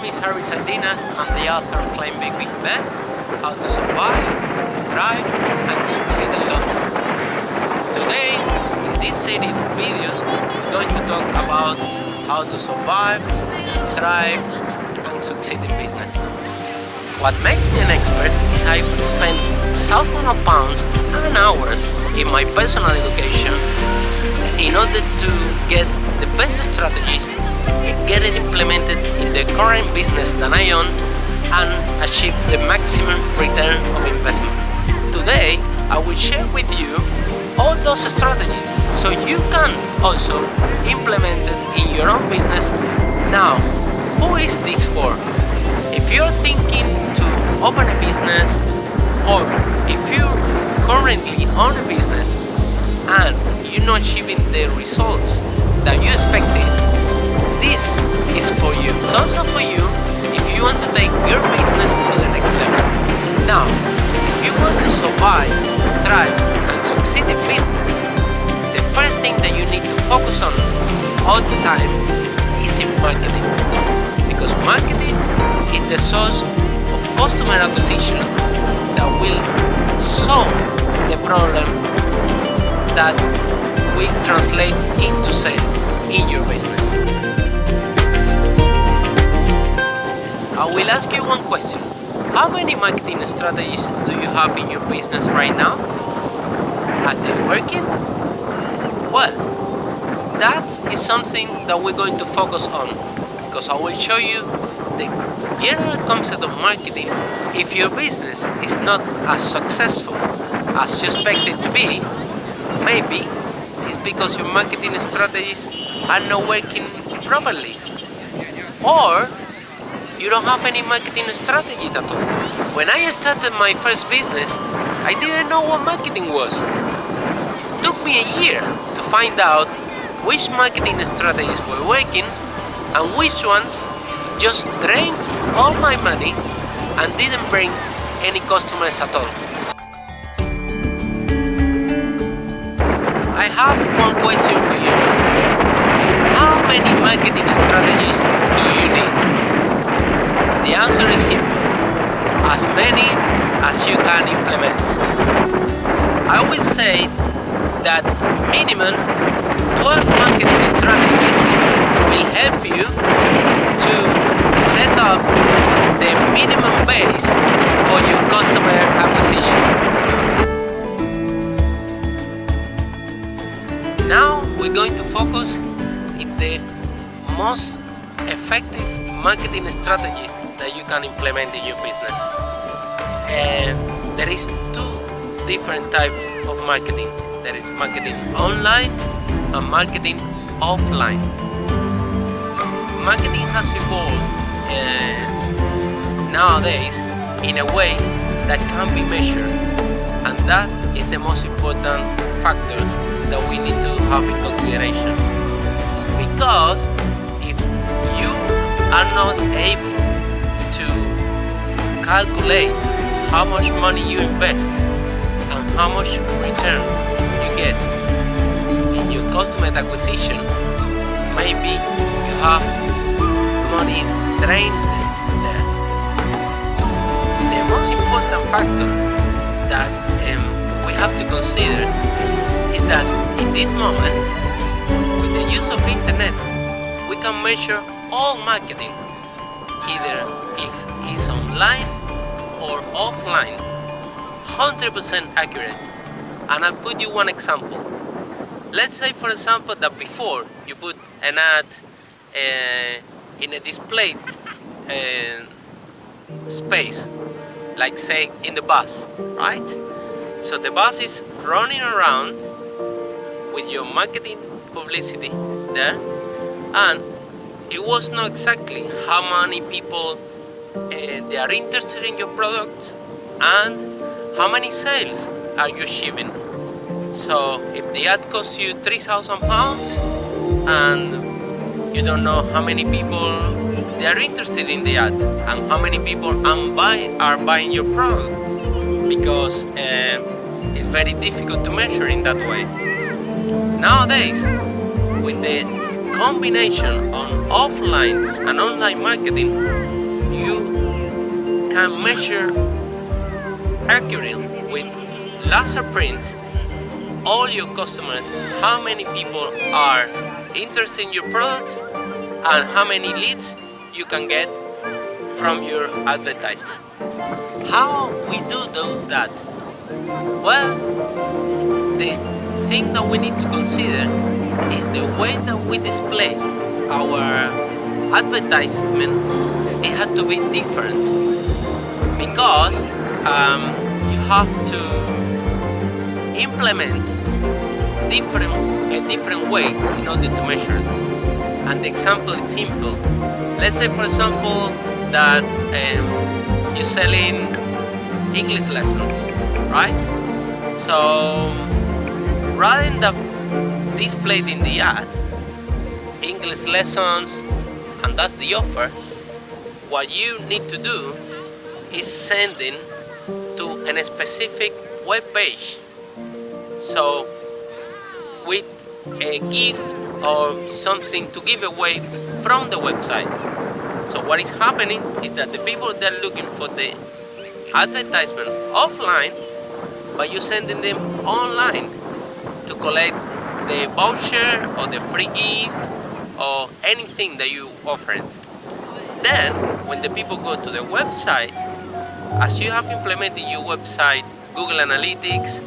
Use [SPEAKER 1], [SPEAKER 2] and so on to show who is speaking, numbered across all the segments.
[SPEAKER 1] name is Sardinas. I'm the author of Climb Big Big Ben, How to Survive, Thrive and Succeed in London. Today, in this series of videos, we're going to talk about how to survive, thrive and succeed in business. What makes me an expert is I've spent thousands of pounds and hours in my personal education in order to get the best strategies, get it implemented in the current business that I own and achieve the maximum return of investment. Today, I will share with you all those strategies so you can also implement it in your own business. Now, who is this for? If you're thinking to open a business, or if you currently own a business and you're not achieving the results that you expected, this is for you. It's also for you if you want to take your business to the next level. Now, if you want to survive, thrive and succeed in business, the first thing that you need to focus on all the time is in marketing. Because marketing is the source of customer acquisition that will solve the problem that we translate into sales in your business. I will ask you one question. How many marketing strategies do you have in your business right now? Are they working? Well, that is something that we're going to focus on, because I will show you the general concept of marketing. If your business is not as successful as you expect it to be, maybe it's because your marketing strategies are not working properly, or you don't have any marketing strategy at all. When I started my first business, I didn't know what marketing was. It took me a year to find out which marketing strategies were working and which ones just drained all my money and didn't bring any customers at all. I have one question for you. How many marketing strategies do you need? The answer is simple. As many as you can implement. I will say that minimum 12 marketing strategies will help you to set up the minimum base for your customer acquisition. Now we're going to focus on the most effective marketing strategies that you can implement in your business. And there is two different types of marketing. There is marketing online and marketing offline. Marketing has evolved nowadays in a way that can be measured, and that is the most important factor that we need to have in consideration. Because if you are not able to calculate how much money you invest and how much return you get in your customer acquisition, maybe you have money drained there. The most important factor that we have to consider is that in this moment, with the use of internet, we can measure all marketing, either if it's online or offline, 100% accurate. And I'll put you one example. Let's say, for example, that before you put an ad in a display space, like say in the bus, right? So the bus is running around with your marketing publicity there, and it was not exactly how many people they are interested in your products and how many sales are you achieving. So if the ad costs you £3,000 and you don't know how many people they are interested in the ad and how many people are buying your product, because it's very difficult to measure in that way. Nowadays, with the combination on offline and online marketing, you can measure accurately with laser print all your customers, how many people are interested in your product and how many leads you can get from your advertisement. How we do that? Well, the thing that we need to consider is the way that we display our advertisement. It had to be different because you have to implement a different way in order to measure it. And the example is simple. Let's say, for example, that you're selling English lessons, right? So rather than displayed in the ad English lessons and that's the offer, what you need to do is sending to a specific web page. So with a gift or something to give away from the website. So what is happening is that the people that are looking for the advertisement offline, but you're sending them online to collect the voucher or the free gift or anything that you offered. Then when the people go to the website, as you have implemented your website Google Analytics,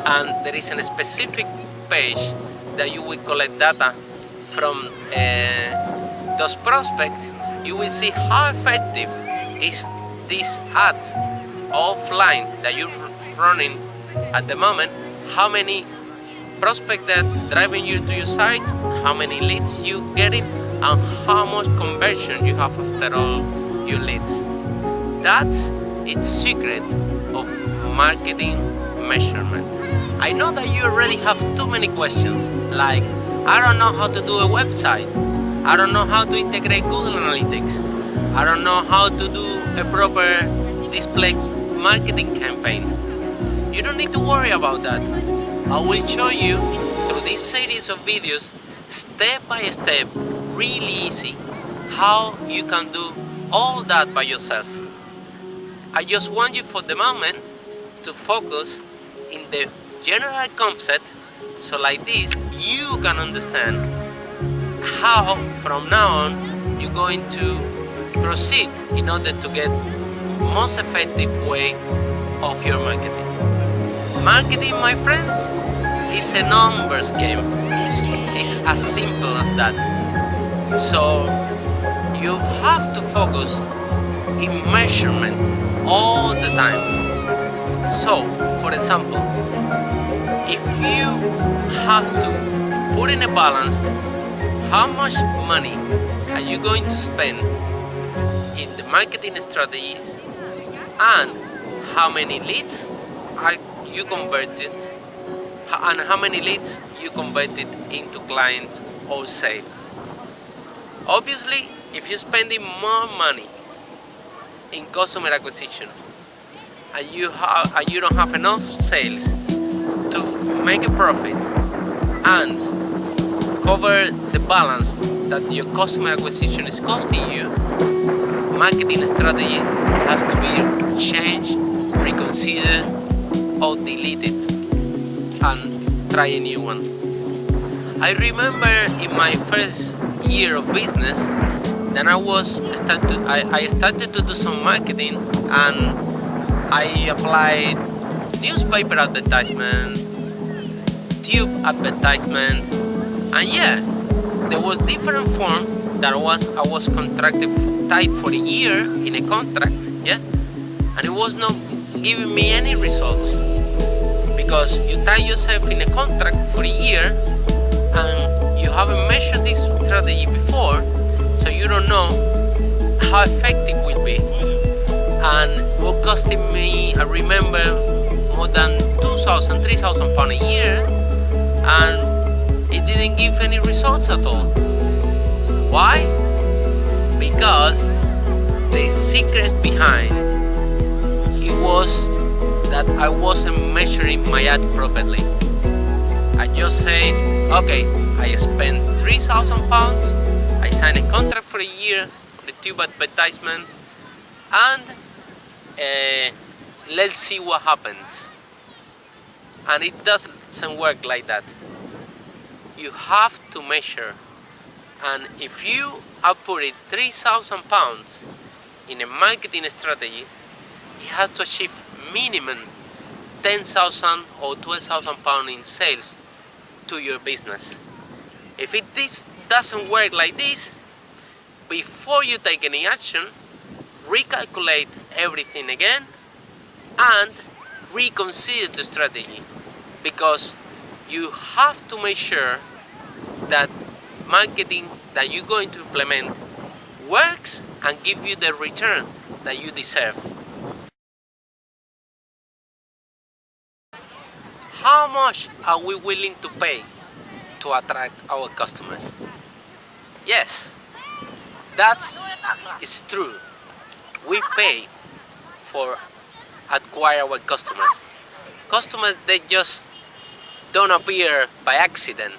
[SPEAKER 1] and there is a specific page that you will collect data from those prospects, you will see how effective is this ad offline that you're running at the moment, how many prospects that driving you to your site, how many leads you getting, and how much conversion you have after all your leads. That is the secret of marketing measurement. I know that you already have too many questions, like I don't know how to do a website, I don't know how to integrate Google Analytics, I don't know how to do a proper display marketing campaign. You don't need to worry about that. I will show you through this series of videos, step by step, really easy, how you can do all that by yourself. I just want you for the moment to focus in the general concept, so like this you can understand how from now on you're going to proceed in order to get most effective way of your marketing. Marketing, my friends, is a numbers game. It's as simple as that. So you have to focus in measurement all the time. So, for example, if you have to put in a balance how much money are you going to spend in the marketing strategies and how many leads are you converted and how many leads you converted into clients or sales. Obviously, if you're spending more money in customer acquisition and you don't have enough sales to make a profit and cover the balance that your customer acquisition is costing you, marketing strategy has to be changed, reconsidered, or deleted and try a new one. I remember in my first year of business that I started to do some marketing, and I applied newspaper advertisement, tube advertisement, and there was different form that I was contracted tied for a year in a contract, and it was not giving me any results because you tie yourself in a contract for a year and you haven't measured this strategy before, so you don't know how effective it will be. And it was costing me, I remember, more than 2,000, 3,000 pounds a year, and it didn't give any results at all. Why? Because the secret behind it was that I wasn't measuring my ad properly. I just said, okay, I spent 3,000 pounds, I signed a contract for a year for the tube advertisement, and let's see what happens. And it doesn't work like that. You have to measure, and if you are putting £3,000 in a marketing strategy, it has to achieve minimum 10,000 or 12,000 pounds in sales to your business. If this doesn't work like this, before you take any action, recalculate everything again and reconsider the strategy, because you have to make sure that marketing that you're going to implement works and give you the return that you deserve. How much are we willing to pay to attract our customers? Yes, it's true. We pay for acquire our customers. Customers, they just don't appear by accident.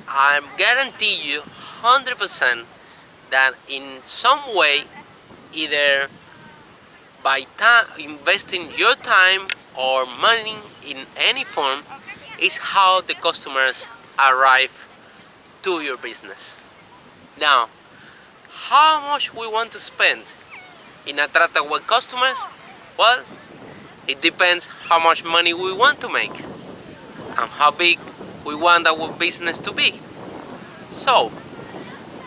[SPEAKER 1] I guarantee you 100% that in some way, either by investing your time or money in any form, is how the customers arrive to your business. Now, how much we want to spend in attract our customers? Well, it depends how much money we want to make and how big we want our business to be. So,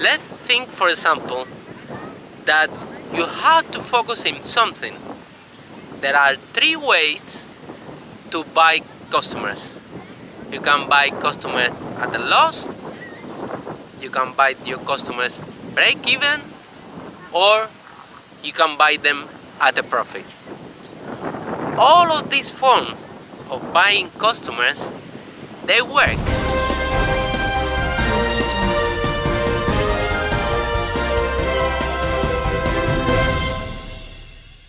[SPEAKER 1] let's think, for example, that you have to focus in something. There are 3 ways to buy customers. You can buy customers at a loss, you can buy your customers break even, or you can buy them at a profit. All of these forms of buying customers, they work.